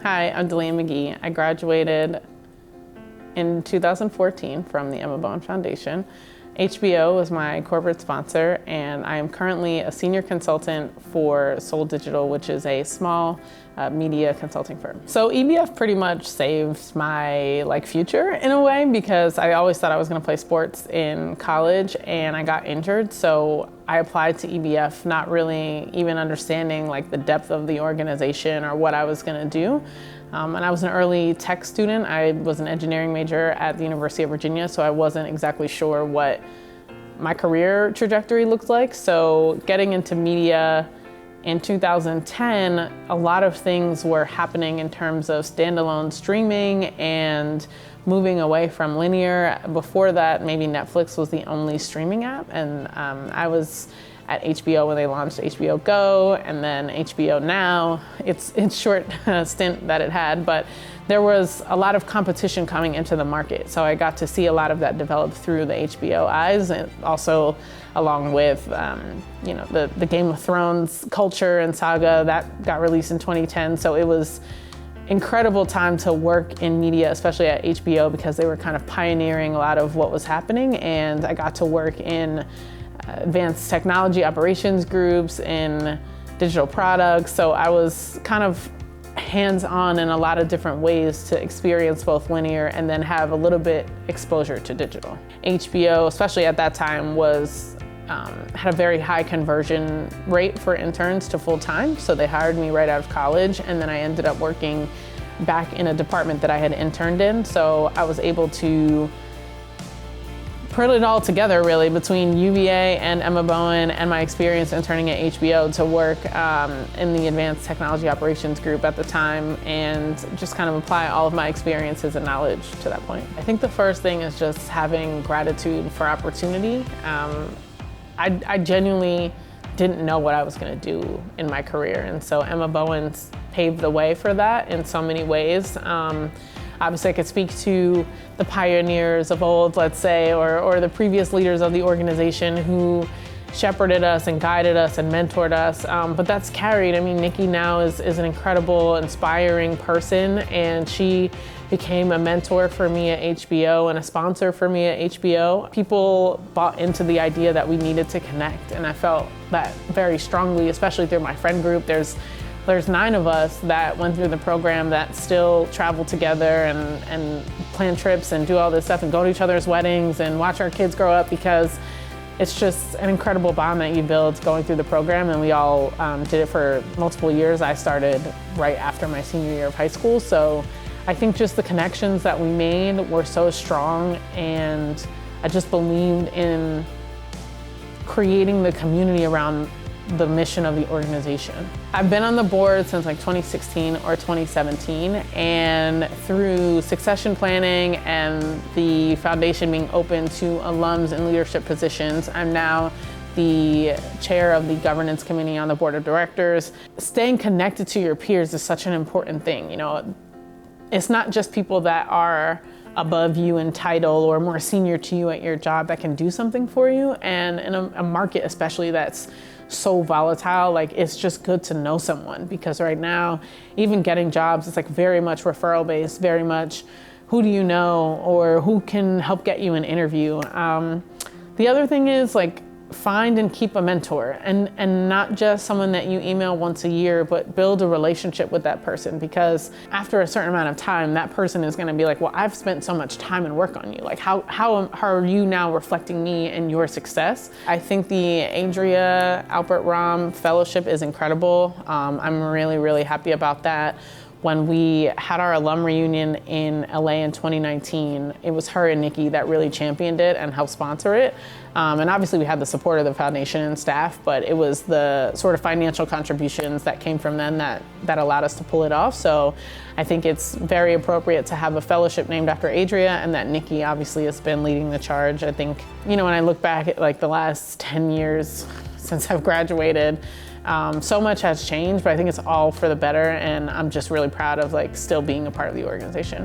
Hi, I'm Delia McGee. I graduated in 2014 from the Emma Bowen Foundation. HBO was my corporate sponsor, and I am currently a senior consultant for Soul Digital, which is a small media consulting firm. So EBF pretty much saved my future in a way, because I always thought I was going to play sports in college and I got injured. So I applied to EBF not really even understanding the depth of the organization or what I was going to do. And I was an early tech student. I was an engineering major at the University of Virginia, so I wasn't exactly sure what my career trajectory looked like. So getting into media in 2010, a lot of things were happening in terms of standalone streaming and moving away from linear. Before that, maybe Netflix was the only streaming app, and I was at HBO when they launched HBO Go, and then HBO Now. It's short stint that it had, but there was a lot of competition coming into the market. So I got to see a lot of that develop through the HBO eyes, and also along with the Game of Thrones culture and saga that got released in 2010. So it was incredible time to work in media, especially at HBO, because they were kind of pioneering a lot of what was happening, and I got to work in advanced technology operations groups, in digital products. So I was kind of hands-on in a lot of different ways to experience both linear and then have a little bit exposure to digital. HBO, especially at that time, had a very high conversion rate for interns to full-time. So they hired me right out of college, and then I ended up working back in a department that I had interned in. So I was able to put it all together, really, between UVA and Emma Bowen and my experience interning at HBO to work in the Advanced Technology Operations Group at the time, and just kind of apply all of my experiences and knowledge to that point. I think the first thing is just having gratitude for opportunity. I genuinely didn't know what I was going to do in my career, and so Emma Bowen's paved the way for that in so many ways. Obviously, I could speak to the pioneers of old, let's say, or the previous leaders of the organization who shepherded us and guided us and mentored us, but that's carried. I mean, Nikki now is an incredible, inspiring person, and she became a mentor for me at HBO and a sponsor for me at HBO. People bought into the idea that we needed to connect, and I felt that very strongly, especially through my friend group. There's 9 of us that went through the program that still travel together and plan trips and do all this stuff and go to each other's weddings and watch our kids grow up, because it's just an incredible bond that you build going through the program. And we all did it for multiple years. I started right after my senior year of high school. So I think just the connections that we made were so strong, and I just believed in creating the community around the mission of the organization. I've been on the board since 2016 or 2017, and through succession planning and the foundation being open to alums in leadership positions, I'm now the chair of the governance committee on the board of directors. Staying connected to your peers is such an important thing. It's not just people that are above you in title or more senior to you at your job that can do something for you. And in a market especially that's so volatile, it's just good to know someone, because right now, even getting jobs, it's very much referral based, very much who do you know or who can help get you an interview. The other thing is find and keep a mentor, and not just someone that you email once a year, but build a relationship with that person, because after a certain amount of time, that person is going to be well, I've spent so much time and work on you. How are you now reflecting me and your success? I think the Adria Albert Rahm Fellowship is incredible. I'm really, really happy about that. When we had our alum reunion in LA in 2019, it was her and Nikki that really championed it and helped sponsor it. And obviously we had the support of the foundation and staff, but it was the sort of financial contributions that came from them that allowed us to pull it off. So I think it's very appropriate to have a fellowship named after Adria, and that Nikki obviously has been leading the charge. I think, when I look back at the last 10 years since I've graduated, so much has changed, but I think it's all for the better, and I'm just really proud of still being a part of the organization.